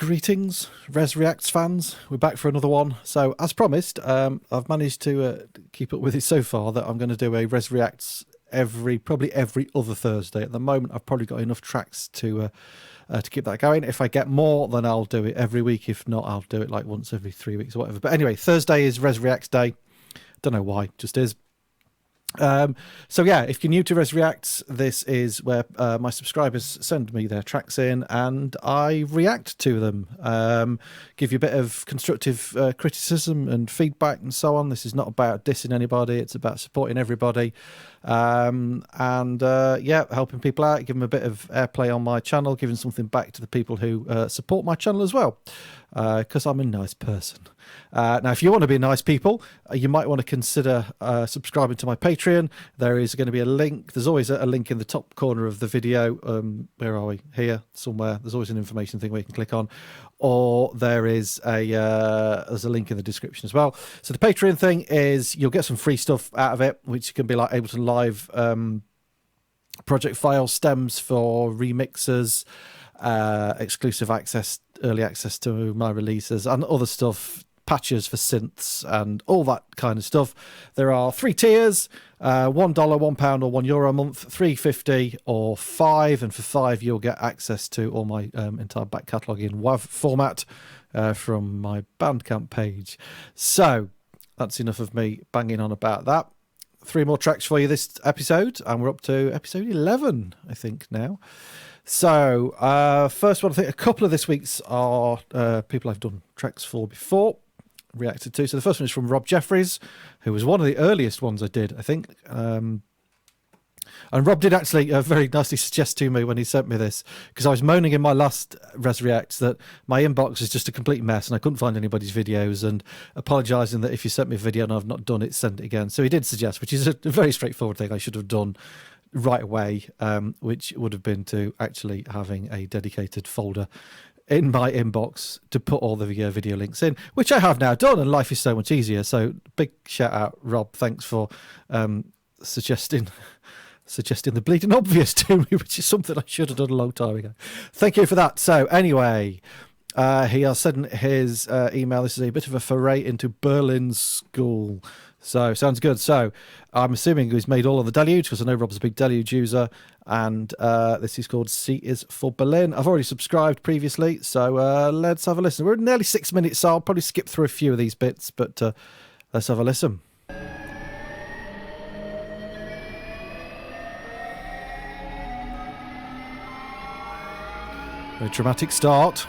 Greetings, Rezz Reacts fans. We're back for another one. So, as promised, I've managed to keep up with it so far that I'm going to do a Rezz Reacts probably every other Thursday. At the moment, I've probably got enough tracks to keep that going. If I get more, then I'll do it every week. If not, I'll do it like once every 3 weeks or whatever. But anyway, Thursday is Rezz Reacts Day. Don't know why, just is. So yeah, if you're new to Rezz Reacts, this is where my subscribers send me their tracks in and I react to them, give you a bit of constructive criticism and feedback and so on. This is not about dissing anybody, it's about supporting everybody, and yeah, helping people out, giving them a bit of airplay on my channel, giving something back to the people who support my channel as well, because I'm a nice person. Now, if you want to be nice people, you might want to consider subscribing to my Patreon. There is going to be a link. There's always a link in the top corner of the video. Where are we? Here, somewhere. There's always an information thing where you can click on. Or there's a link in the description as well. So the Patreon thing is you'll get some free stuff out of it, which can be like able to live project file stems for remixers, exclusive access, early access to my releases, and other stuff, patches for synths and all that kind of stuff. There are 3 tiers, $1, £1 or €1 a month, $3.50 or $5, and for $5 you'll get access to all my entire back catalogue in WAV format from my Bandcamp page. So that's enough of me banging on about that. 3 more tracks for you this episode, and we're up to episode 11, I think, now. So first one, I think a couple of this week's are people I've done tracks for before, reacted to. So the first one is from Rob Jeffries, who was one of the earliest ones I did, I think. And Rob did actually very nicely suggest to me when he sent me this, because I was moaning in my last Rezz Reacts that my inbox is just a complete mess and I couldn't find anybody's videos, and apologising that if you sent me a video and I've not done it, send it again. So he did suggest, which is a very straightforward thing I should have done right away, which would have been to actually having a dedicated folder in my inbox to put all the video links in, which I have now done, and life is so much easier. So big shout out, Rob. Thanks for suggesting the bleeding obvious to me, which is something I should have done a long time ago. Thank you for that. So anyway, he has sent his email. This is a bit of a foray into Berlin school. So sounds good. So I'm assuming he's made all of the Deluge, because I know Rob's a big Deluge user, and this is called C is for Berlin. I've already subscribed previously, so let's have a listen. We're nearly 6 minutes, so I'll probably skip through a few of these bits, but let's have a listen. Very dramatic start.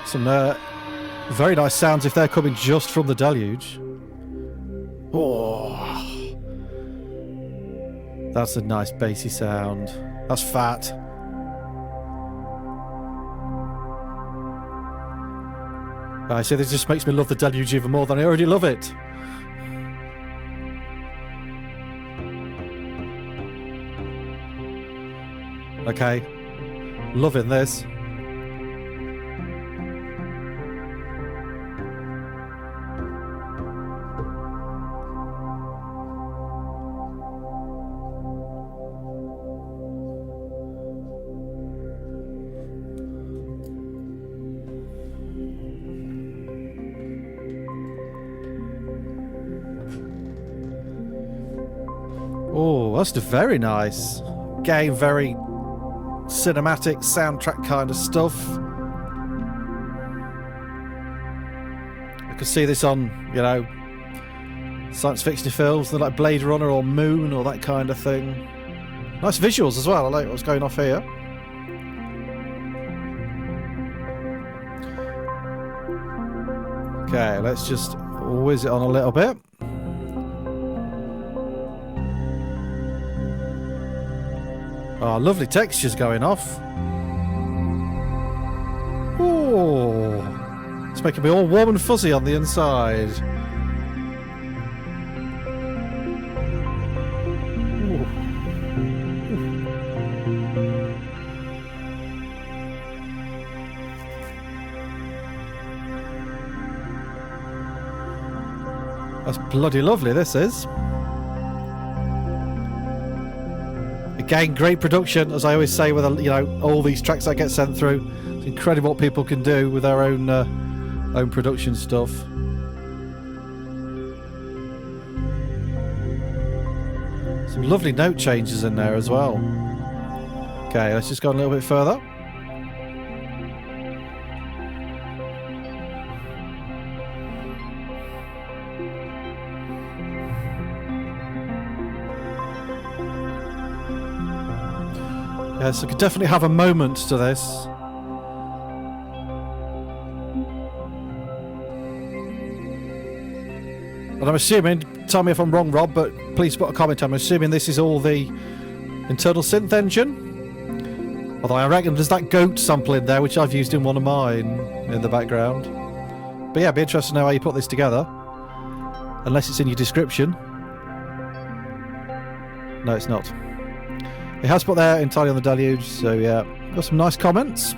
Some very nice sounds if they're coming just from the Deluge. Oh, that's a nice bassy sound. That's fat. I see, this just makes me love the Deluge even more than I already love it. Okay, loving this. Oh, that's very nice. Again, very cinematic soundtrack kind of stuff. I could see this on, you know, science fiction films, like Blade Runner or Moon or that kind of thing. Nice visuals as well. I like what's going off here. Okay, let's just whiz it on a little bit. Oh, lovely textures going off. Oh, it's making me all warm and fuzzy on the inside. Ooh. That's bloody lovely, this is. Again, great production, as I always say with all these tracks that get sent through. It's incredible what people can do with their own production stuff. Some lovely note changes in there as well. Okay, let's just go a little bit further. Yes, I could definitely have a moment to this. And I'm assuming, tell me if I'm wrong, Rob, but please put a comment. I'm assuming this is all the internal synth engine. Although I reckon there's that goat sample in there, which I've used in one of mine in the background. But yeah, it'd be interesting to know how you put this together. Unless it's in your description. No, it's not. It has put there entirely on the deluge, so yeah. Got some nice comments.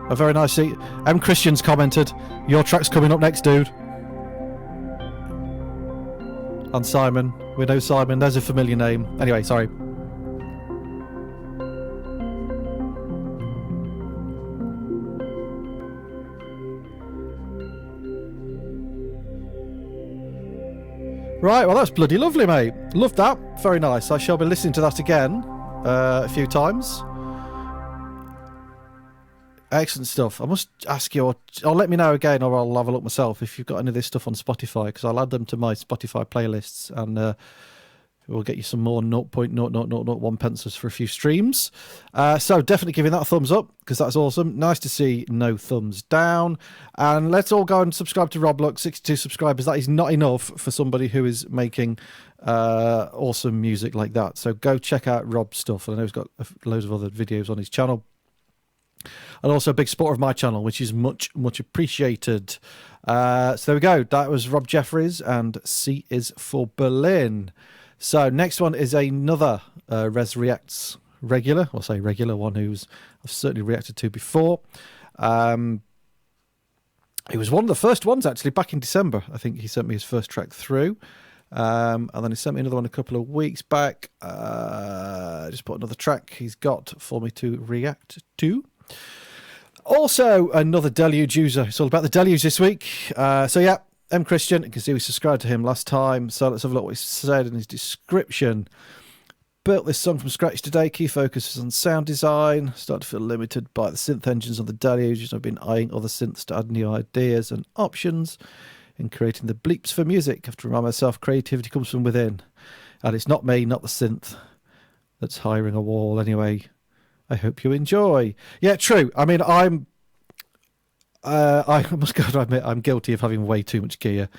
A very nice seat. M. Christian's commented, your track's coming up next, dude. And Simon. We know Simon. There's a familiar name. Anyway, sorry. Right, well that's bloody lovely, mate. Love that. Very nice. I shall be listening to that again a few times. Excellent stuff. I must ask you, or let me know again, or I'll have a look myself if you've got any of this stuff on Spotify, because I'll add them to my Spotify playlists, and we'll get you some more 0.00001 pences for a few streams. So definitely giving that a thumbs up, because that's awesome. Nice to see no thumbs down. And let's all go and subscribe to Rob. Look, 62 subscribers. That is not enough for somebody who is making awesome music like that. So go check out Rob's stuff. I know he's got loads of other videos on his channel. And also a big supporter of my channel, which is much, much appreciated. So there we go. That was Rob Jeffries, and C is for Berlin. So next one is another Rezz Reacts regular. I'll say regular one who's I've certainly reacted to before. He was one of the first ones, actually, back in December. I think he sent me his first track through. And then he sent me another one a couple of weeks back. Just put another track he's got for me to react to. Also, another Deluge user. It's all about the Deluge this week. So, yeah, M. Christian. You can see we subscribed to him last time. So let's have a look what he said in his description. Built this song from scratch today. Key focus is on sound design. Started to feel limited by the synth engines on the Deluge. I've been eyeing other synths to add new ideas and options in creating the bleeps for music. I have to remind myself creativity comes from within. And it's not me, not the synth, that's hiring a wall anyway. I hope you enjoy. Yeah, true. I mean, I must go to admit I'm guilty of having way too much gear,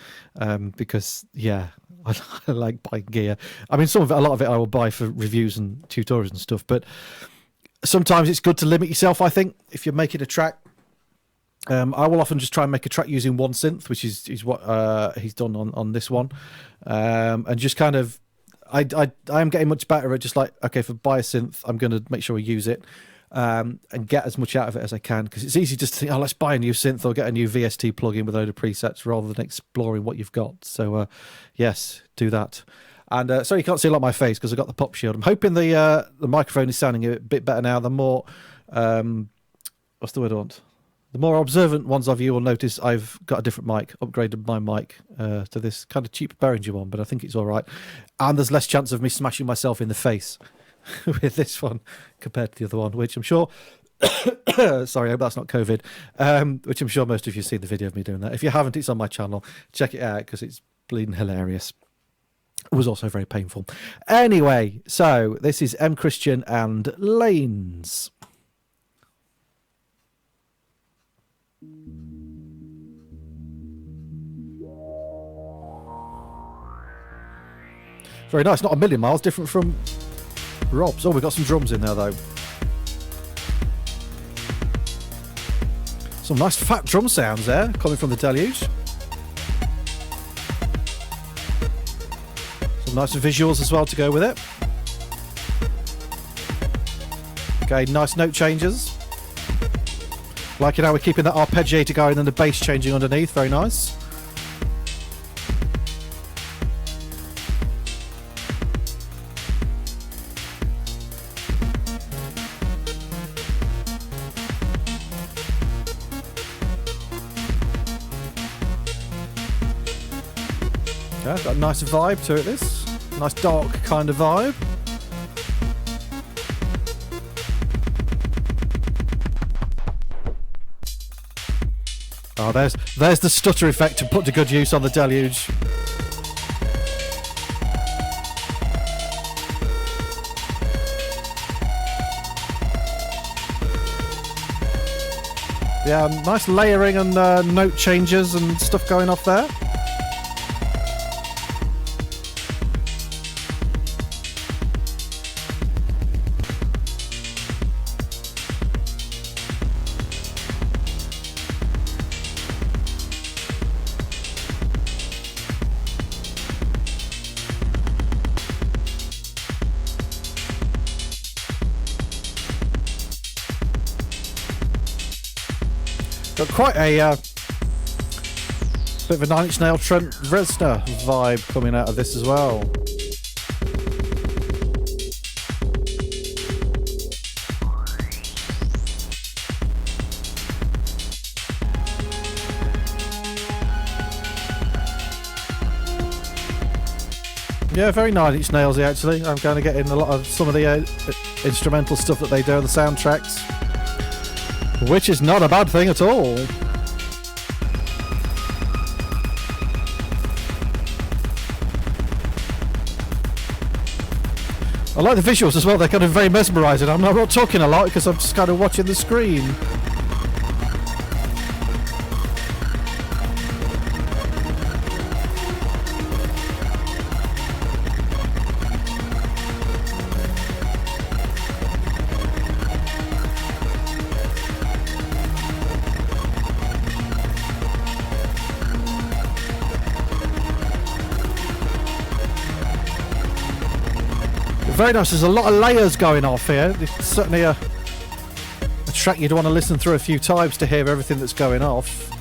because yeah, I like buying gear. I mean, a lot of it I will buy for reviews and tutorials and stuff, but sometimes it's good to limit yourself. I think if you're making a track, I will often just try and make a track using one synth, which is what he's done on this one, and just kind of. I am getting much better at just like, okay, if I buy a synth, I'm going to make sure I use it and get as much out of it as I can, because it's easy just to think, oh, let's buy a new synth or get a new VST plugin with a load of presets rather than exploring what you've got. So, yes, do that. And sorry you can't see a lot of my face because I've got the pop shield. I'm hoping the microphone is sounding a bit better now. The more, what's the word I want? The more observant ones of you will notice I've got a different mic, upgraded my mic to this kind of cheap Behringer one, but I think it's all right. And there's less chance of me smashing myself in the face with this one compared to the other one, which I'm sure, sorry, I hope that's not COVID, which I'm sure most of you see the video of me doing that. If you haven't, it's on my channel. Check it out because it's bleeding hilarious. It was also very painful. Anyway, so this is M. Christian and Lanes. Very nice, not a million miles different from Rob's. Oh, we've got some drums in there though. Some nice fat drum sounds there coming from the Deluge. Some nice visuals as well to go with it. Okay, nice note changes. Like, you know, we're keeping that arpeggiator going and the bass changing underneath. Very nice. Yeah, got a nice vibe to it, this. Nice dark kind of vibe. Oh, there's the stutter effect to put to good use on the Deluge. Yeah, nice layering and note changes and stuff going off there. Got quite a bit of a Nine Inch Nails Trent Reznor vibe coming out of this as well. Yeah, very Nine Inch Nailsy actually. I'm going to get in a lot of some of the instrumental stuff that they do on the soundtracks. Which is not a bad thing at all. I like the visuals as well, they're kind of very mesmerising. I'm not talking a lot because I'm just kind of watching the screen. Very nice. There's a lot of layers going off here. It's certainly a track you'd want to listen through a few times to hear everything that's going off.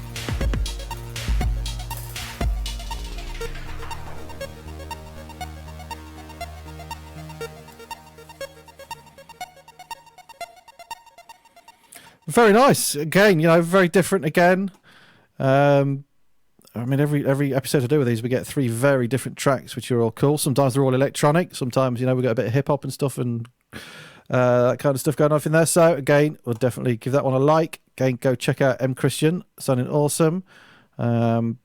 Very nice. Again, you know, very different again. I mean, every episode I do with these, we get 3 very different tracks, which are all cool. Sometimes they're all electronic. Sometimes, you know, we got a bit of hip hop and stuff and that kind of stuff going off in there. So again, we'll definitely give that one a like. Again, go check out M Christian, sounding awesome. Got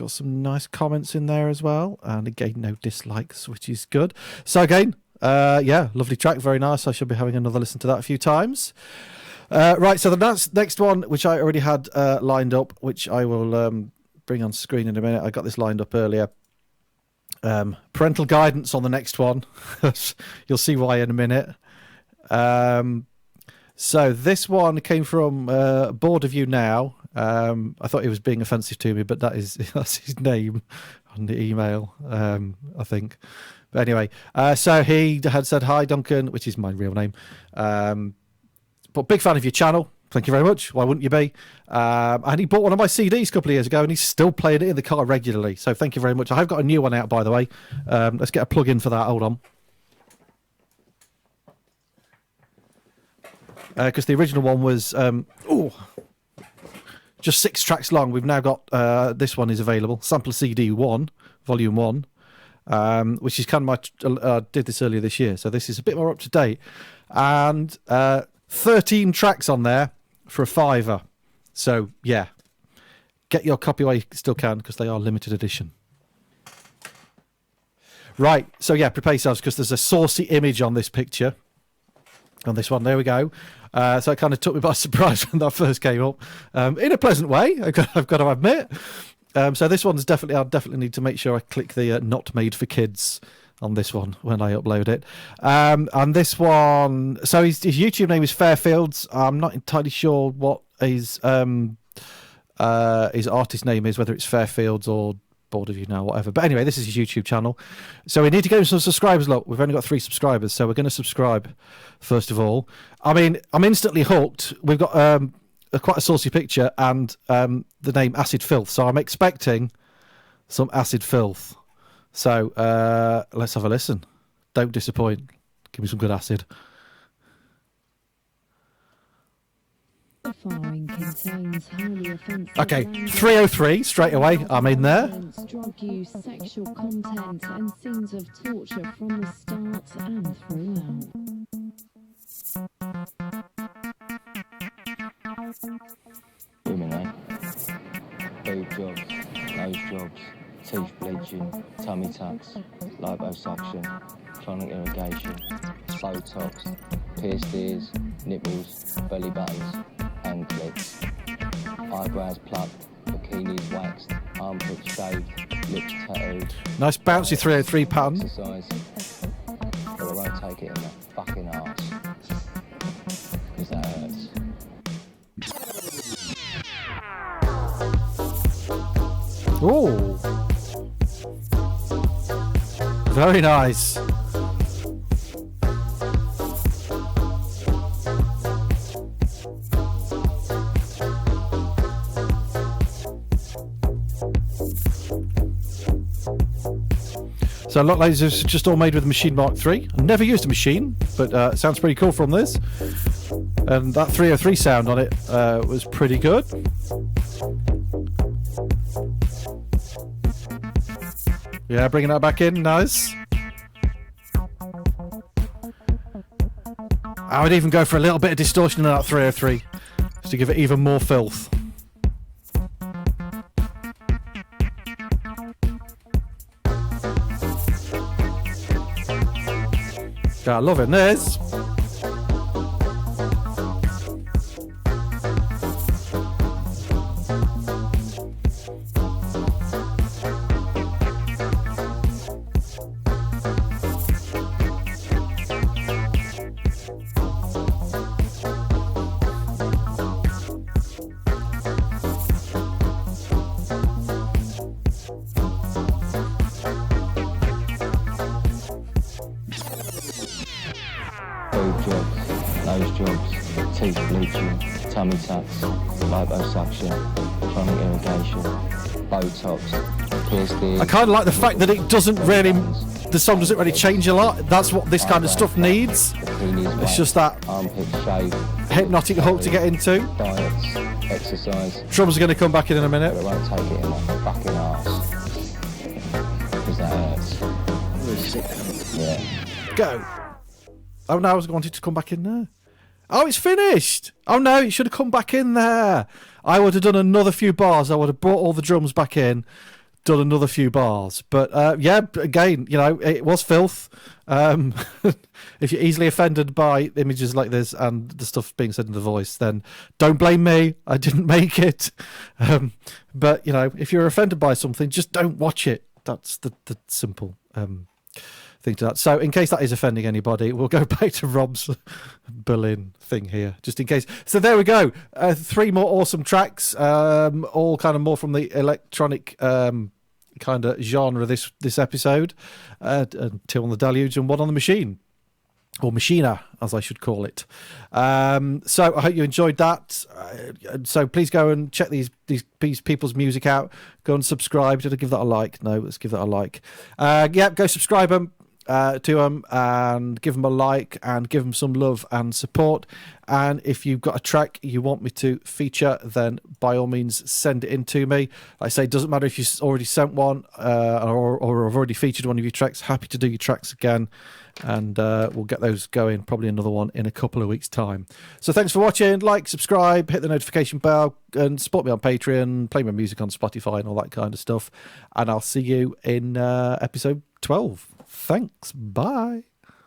some nice comments in there as well, and again, no dislikes, which is good. So again, yeah, lovely track, very nice. I should be having another listen to that a few times. Right, so the next one, which I already had lined up, which I will bring on screen in a minute. I got this lined up earlier. Parental guidance on the next one. You'll see why in a minute. So this one came from Bored of You Now. I thought he was being offensive to me, but that's his name on the email, I think. But anyway, so he had said, "Hi, Duncan," which is my real name. But big fan of your channel. Thank you very much. Why wouldn't you be? And he bought one of my CDs a couple of years ago, and he's still playing it in the car regularly. So thank you very much. I have got a new one out, by the way. Let's get a plug in for that. Hold on. Because the original one was just 6 tracks long. We've now got this one is available. Sampler CD 1, Volume 1, which is kind of my... did this earlier this year, so this is a bit more up to date. And 13 tracks on there for a £5. So, yeah. Get your copy while you still can, because they are limited edition. Right, so yeah, prepare yourselves, because there's a saucy image on this picture. On this one, there we go. So it kind of took me by surprise when that first came up. In a pleasant way, I've got to admit. So this one's definitely, I definitely need to make sure I click the not made for kids on this one when I upload it. And this one, so his YouTube name is Fairfields. I'm not entirely sure what his artist name is, whether it's Fairfields or bored of you now, whatever. But anyway, this is his YouTube channel. So we need to get him some subscribers. Look, we've only got 3 subscribers, so we're going to subscribe first of all. I mean, I'm instantly hooked. We've got quite a saucy picture and the name Acid Filth. So I'm expecting some acid filth. So let's have a listen. Don't disappoint. Give me some good acid. Okay, 303 straight away. I'm in there. Drug use, sexual content, and scenes of torture from the start and throughout. Women, eh? Boob jobs, nose jobs, teeth bleaching, tummy tucks, liposuction, chronic irrigation, Botox, pierced ears, nipples, belly buttons, hand clips, eyebrows plucked, bikinis waxed, armpits shaved, lips tattooed. Nice bouncy 303 pattern. Exercise, but I won't take it in that fucking arse, because that hurts. Ooh. Very nice. So a lot like this is just all made with Machine Mark III. I've never used a machine, but it sounds pretty cool from this. And that 303 sound on it was pretty good. Yeah, bringing that back in, nice. I would even go for a little bit of distortion in that 303, just to give it even more filth. Yeah, loving this. Boob jobs, nose jobs, teeth bleaching, tummy tucks, liposuction, chronic irrigation, Botox, pierced ears. I kind of like the fact that it doesn't really, the song doesn't really change a lot. That's what this kind of stuff needs. It's just that hypnotic hook to get into. Diets, exercise. Drums are going to come back in a minute. But I won't take it in that fucking arse, because that hurts. Yeah. Go. Oh no, I was wanting to come back in there. Oh, it's finished. Oh no, it should have come back in there. I would have done another few bars. I would have brought all the drums back in, done another few bars. But yeah, again, you know, it was filth. If you're easily offended by images like this and the stuff being said in the voice, then don't blame me. I didn't make it. But, you know, if you're offended by something, just don't watch it. That's the simple thing to that. So in case that is offending anybody, we'll go back to Rob's Berlin thing here, just in case. So there we go. 3 more awesome tracks, all kind of more from the electronic kind of genre this episode. 2 on the Deluge and 1 on the Machine. Or Machina, as I should call it. So I hope you enjoyed that. So please go and check these people's music out. Go and subscribe. Did I give that a like? No, let's give that a like. Yeah, go subscribe to them and give them a like and give them some love and support. And if you've got a track you want me to feature, then by all means send it in to me. Like I say, it doesn't matter if you already sent one or have already featured one of your tracks. Happy to do your tracks again, and we'll get those going, probably another one in a couple of weeks time. So thanks for watching. Like, subscribe, hit the notification bell, and support me on Patreon, play my music on Spotify and all that kind of stuff. And I'll see you in episode 12. Thanks. Bye.